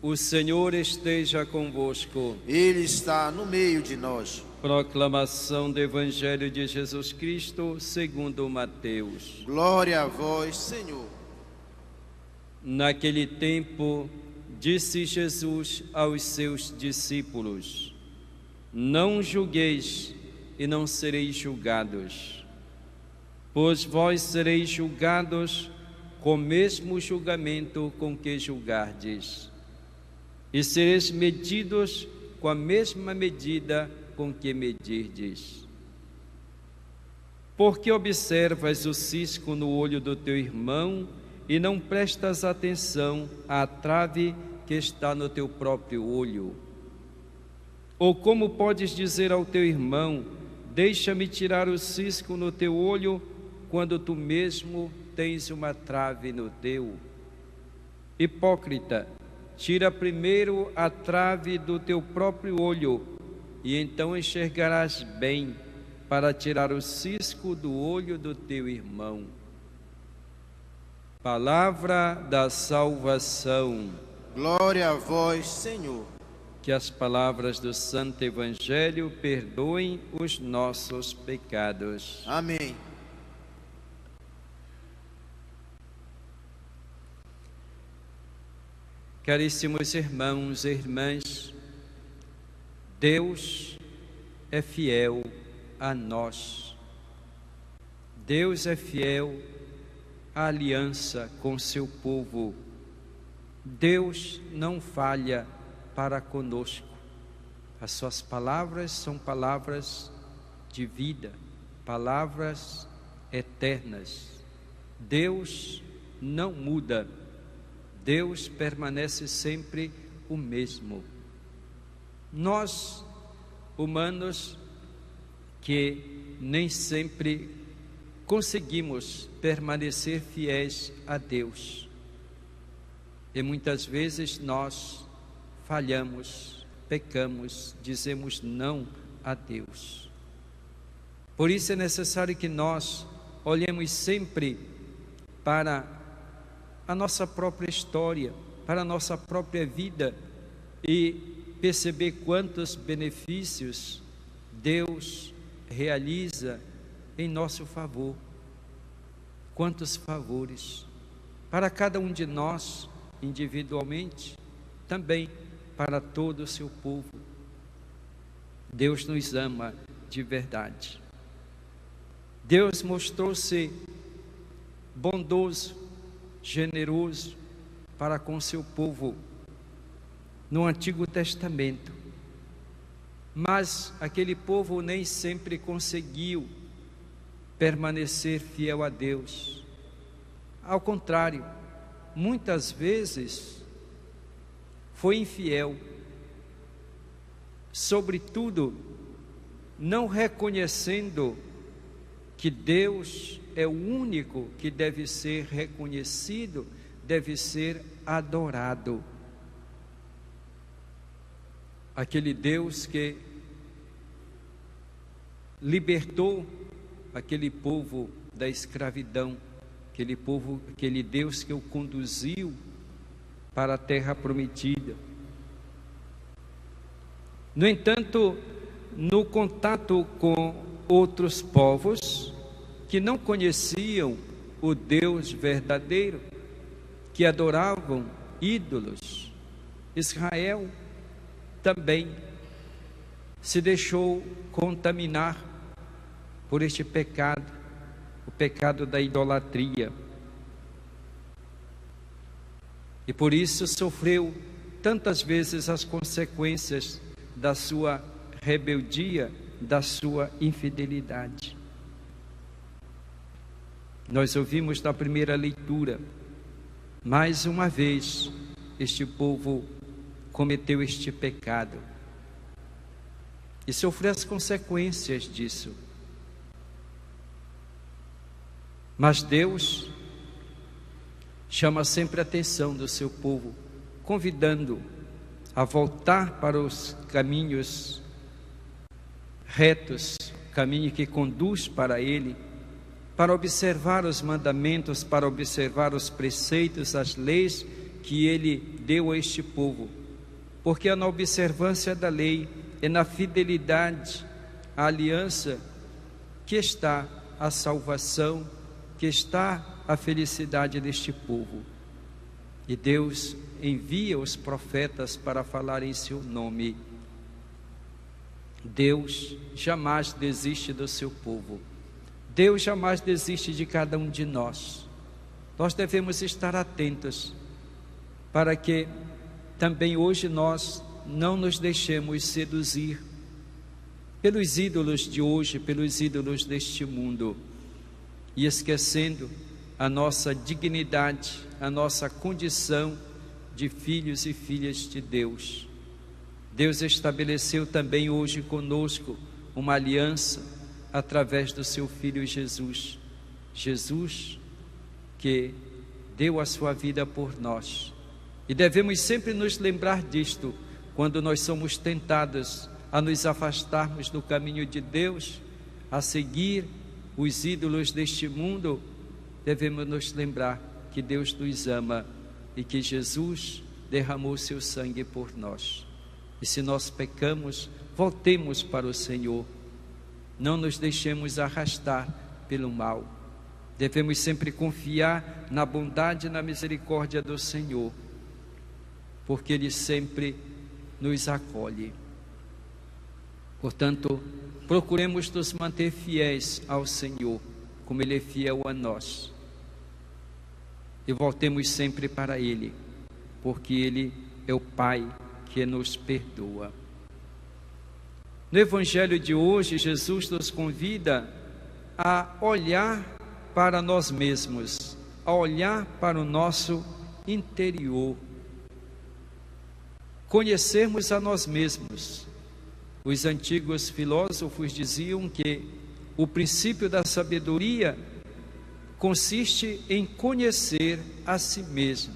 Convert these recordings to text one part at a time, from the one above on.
O Senhor esteja convosco. Ele está no meio de nós. Proclamação do Evangelho de Jesus Cristo segundo Mateus. Glória a vós, Senhor. Naquele tempo, disse Jesus aos seus discípulos: Não julgueis e não sereis julgados, pois vós sereis julgados com o mesmo julgamento com que julgardes, e sereis medidos com a mesma medida com que medirdes. Porque observas o cisco no olho do teu irmão e não prestas atenção à trave que está no teu próprio olho? Ou como podes dizer ao teu irmão: deixa-me tirar o cisco no teu olho, quando tu mesmo tens uma trave no teu? Hipócrita, tira primeiro a trave do teu próprio olho, e então enxergarás bem para tirar o cisco do olho do teu irmão. Palavra da salvação. Glória a vós, Senhor. Que as palavras do Santo Evangelho perdoem os nossos pecados. Amém. Caríssimos irmãos e irmãs, Deus é fiel a nós. Deus é fiel à aliança com seu povo. Deus não falha para conosco. As suas palavras são palavras de vida, palavras eternas. Deus não muda. Deus permanece sempre o mesmo. Nós, humanos, que nem sempre conseguimos permanecer fiéis a Deus, e muitas vezes nós falhamos, pecamos, dizemos não a Deus. Por isso é necessário que nós olhemos sempre para a nossa própria história, para a nossa própria vida, e perceber quantos benefícios Deus realiza em nosso favor. Quantos favores para cada um de nós individualmente, também para todo o seu povo. Deus nos ama de verdade. Deus mostrou-se bondoso, generoso para com seu povo no Antigo Testamento, mas aquele povo nem sempre conseguiu permanecer fiel a Deus. Ao contrário, muitas vezes foi infiel, sobretudo não reconhecendo que Deus é o único que deve ser reconhecido, deve ser adorado. Aquele Deus que libertou aquele povo da escravidão, aquele Deus que o conduziu para a terra prometida. No entanto, no contato com outros povos que não conheciam o Deus verdadeiro, que adoravam ídolos, Israel também se deixou contaminar por este pecado, o pecado da idolatria. E por isso sofreu tantas vezes as consequências da sua rebeldia, da sua infidelidade. Nós ouvimos na primeira leitura, mais uma vez, este povo cometeu este pecado e sofreu as consequências disso. Mas Deus chama sempre a atenção do seu povo, convidando a voltar para os caminhos retos, caminho que conduz para Ele, para observar os mandamentos, para observar os preceitos, as leis que Ele deu a este povo, porque é na observância da lei, é na fidelidade à aliança que está a salvação, que está a felicidade deste povo. E Deus envia os profetas para falar em seu nome. Deus jamais desiste do seu povo. Deus jamais desiste de cada um de nós. Nós devemos estar atentos para que também hoje nós não nos deixemos seduzir pelos ídolos de hoje, pelos ídolos deste mundo, e esquecendo a nossa dignidade, a nossa condição de filhos e filhas de Deus. Deus estabeleceu também hoje conosco uma aliança através do seu Filho Jesus. Jesus que deu a sua vida por nós. E devemos sempre nos lembrar disto, quando nós somos tentados a nos afastarmos do caminho de Deus, a seguir os ídolos deste mundo. Devemos nos lembrar que Deus nos ama e que Jesus derramou seu sangue por nós. E se nós pecamos, voltemos para o Senhor. Não nos deixemos arrastar pelo mal. Devemos sempre confiar na bondade e na misericórdia do Senhor, porque Ele sempre nos acolhe. Portanto, procuremos nos manter fiéis ao Senhor, como Ele é fiel a nós. E voltemos sempre para Ele, porque Ele é o Pai que nos perdoa. No Evangelho de hoje, Jesus nos convida a olhar para nós mesmos, a olhar para o nosso interior, conhecermos a nós mesmos. Os antigos filósofos diziam que o princípio da sabedoria consiste em conhecer a si mesmo.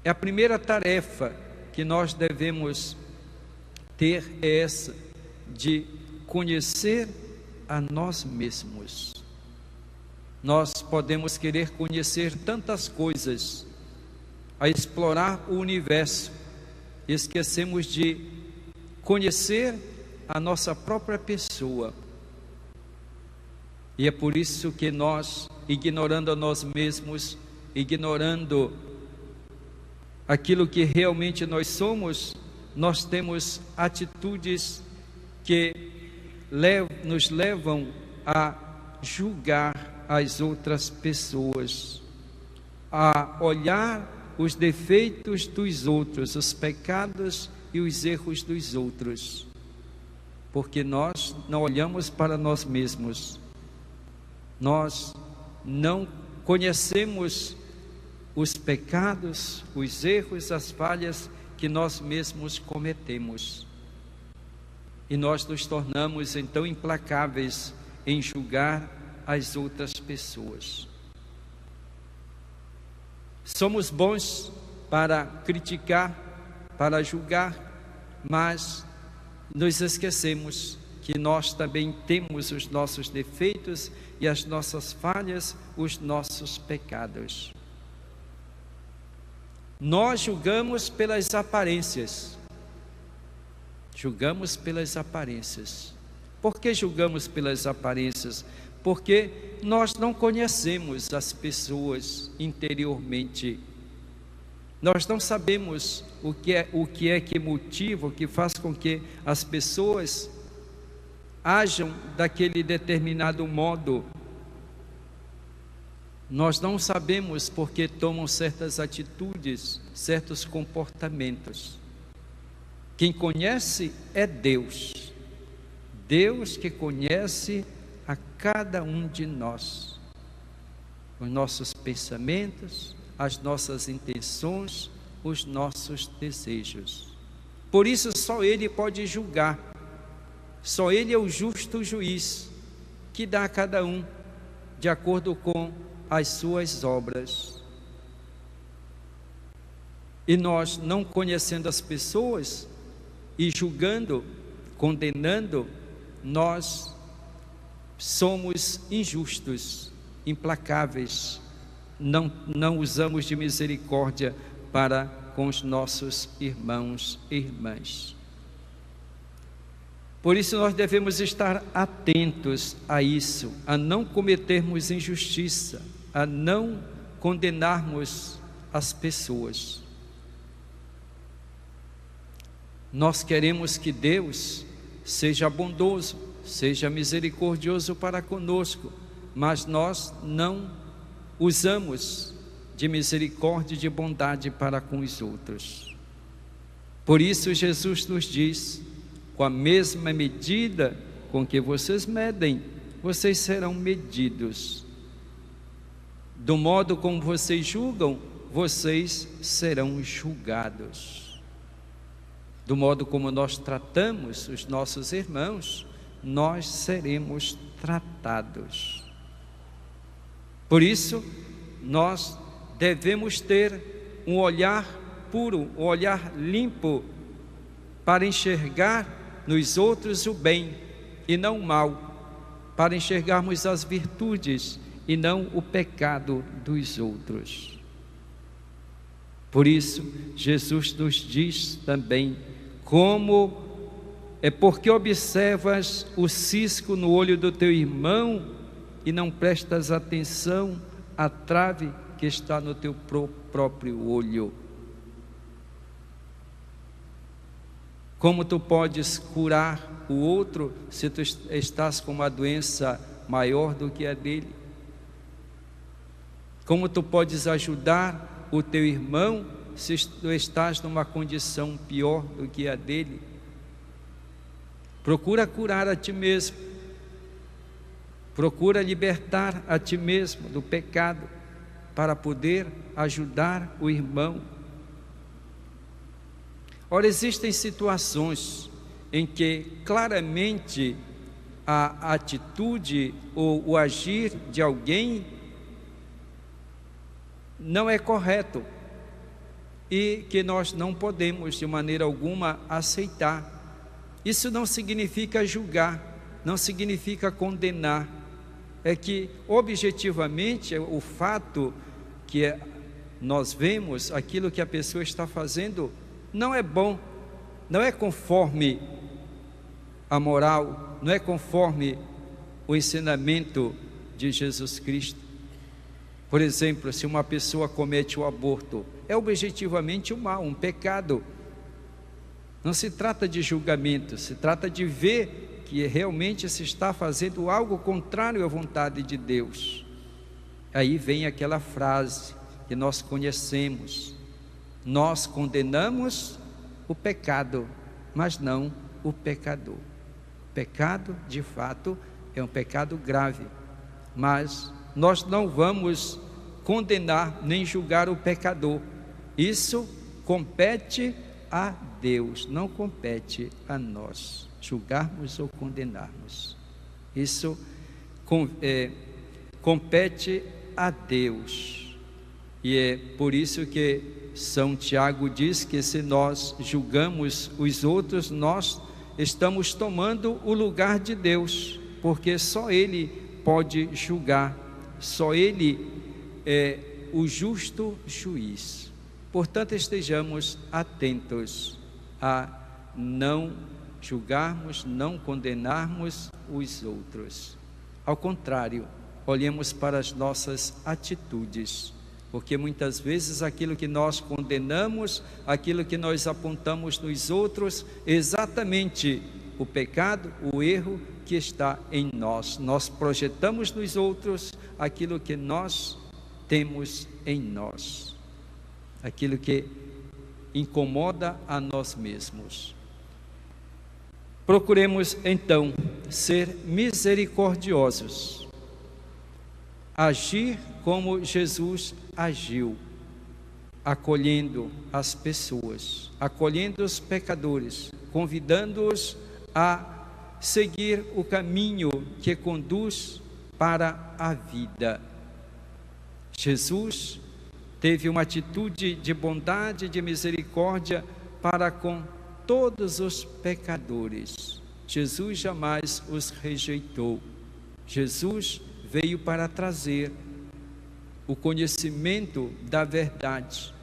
É a primeira tarefa que nós devemos ter, é essa, de conhecer a nós mesmos. Nós podemos querer conhecer tantas coisas, a explorar o universo, e esquecemos de conhecer a nossa própria pessoa. E é por isso que nós, ignorando a nós mesmos, ignorando aquilo que realmente nós somos, nós temos atitudes que nos levam a julgar as outras pessoas, a olhar os defeitos dos outros, os pecados e os erros dos outros, porque nós não olhamos para nós mesmos, nós não conhecemos os pecados, os erros, as falhas que nós mesmos cometemos, e nós nos tornamos então implacáveis em julgar as outras pessoas. Somos bons para criticar, para julgar, mas nos esquecemos que nós também temos os nossos defeitos e as nossas falhas, os nossos pecados. Nós julgamos pelas aparências. Julgamos pelas aparências. Por que julgamos pelas aparências? Porque nós não conhecemos as pessoas interiormente. Nós não sabemos o que é que motiva, o que faz com que as pessoas ajam daquele determinado modo. Nós não sabemos porque tomam certas atitudes, certos comportamentos. Quem conhece é Deus. Deus que conhece a cada um de nós, os nossos pensamentos, as nossas intenções, os nossos desejos. Por isso só Ele pode julgar. Só Ele é o justo juiz, que dá a cada um de acordo com as suas obras. E nós, não conhecendo as pessoas e julgando, condenando, nós somos injustos, implacáveis, não usamos de misericórdia para com os nossos irmãos e irmãs. Por isso nós devemos estar atentos a isso, a não cometermos injustiça, a não condenarmos as pessoas. Nós queremos que Deus seja bondoso, seja misericordioso para conosco, mas nós não usamos de misericórdia e de bondade para com os outros. Por isso Jesus nos diz: com a mesma medida com que vocês medem, vocês serão medidos. Do modo como vocês julgam, vocês serão julgados. Do modo como nós tratamos os nossos irmãos, nós seremos tratados. Por isso, nós devemos ter um olhar puro, um olhar limpo, para enxergar nos outros o bem e não o mal, para enxergarmos as virtudes e não o pecado dos outros. Por isso, Jesus nos diz também: como é porque observas o cisco no olho do teu irmão e não prestas atenção à trave que está no teu próprio olho? Como tu podes curar o outro se tu estás com uma doença maior do que a dele? Como tu podes ajudar o teu irmão se tu estás numa condição pior do que a dele? Procura curar a ti mesmo. Procura libertar a ti mesmo do pecado para poder ajudar o irmão. Ora, existem situações em que claramente a atitude ou o agir de alguém não é correto e que nós não podemos de maneira alguma aceitar. Isso não significa julgar, não significa condenar. É que objetivamente o fato que nós vemos, aquilo que a pessoa está fazendo, não é bom, não é conforme a moral, não é conforme o ensinamento de Jesus Cristo. Por exemplo, se uma pessoa comete o aborto, é objetivamente um mal, um pecado. Não se trata de julgamento, se trata de ver que realmente se está fazendo algo contrário à vontade de Deus. Aí vem aquela frase que nós conhecemos: nós condenamos o pecado, mas não o pecador. O pecado, de fato, é um pecado grave, mas nós não vamos condenar nem julgar o pecador. Isso compete a Deus, não compete a nós julgarmos ou condenarmos. Isso compete a Deus. E é por isso que São Tiago diz que se nós julgamos os outros, nós estamos tomando o lugar de Deus, porque só Ele pode julgar, só Ele é o justo juiz. Portanto, estejamos atentos a não julgarmos, não condenarmos os outros. Ao contrário, olhemos para as nossas atitudes, porque muitas vezes aquilo que nós condenamos, aquilo que nós apontamos nos outros, é exatamente o pecado, o erro que está em nós. Nós projetamos nos outros aquilo que nós temos em nós, aquilo que incomoda a nós mesmos. Procuremos então ser misericordiosos, agir como Jesus agiu, acolhendo as pessoas, acolhendo os pecadores, convidando-os a seguir o caminho que conduz para a vida. Jesus teve uma atitude de bondade e de misericórdia para com todos os pecadores. Jesus jamais os rejeitou. Jesus veio para trazer o conhecimento da verdade,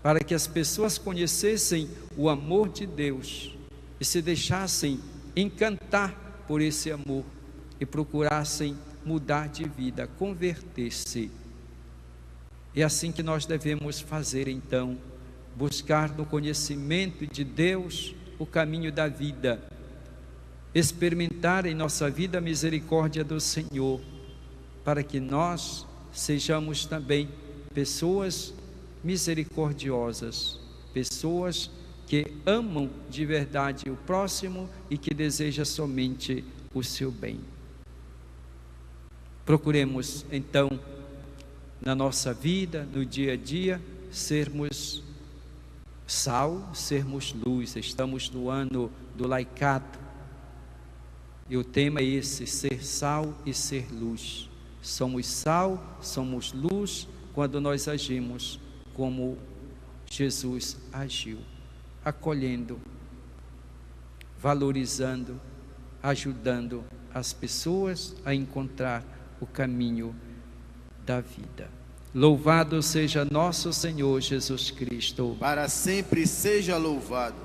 para que as pessoas conhecessem o amor de Deus e se deixassem encantar por esse amor e procurassem mudar de vida, converter-se. É assim que nós devemos fazer então, buscar no conhecimento de Deus o caminho da vida, experimentar em nossa vida a misericórdia do Senhor, para que nós sejamos também pessoas misericordiosas, pessoas que amam de verdade o próximo e que desejam somente o seu bem. Procuremos então, na nossa vida, no dia a dia, sermos sal, sermos luz. Estamos no ano do laicato e o tema é esse: ser sal e ser luz. Somos sal, somos luz quando nós agimos como Jesus agiu, acolhendo, valorizando, ajudando as pessoas a encontrar o caminho da vida. Louvado seja nosso Senhor Jesus Cristo. Para sempre seja louvado.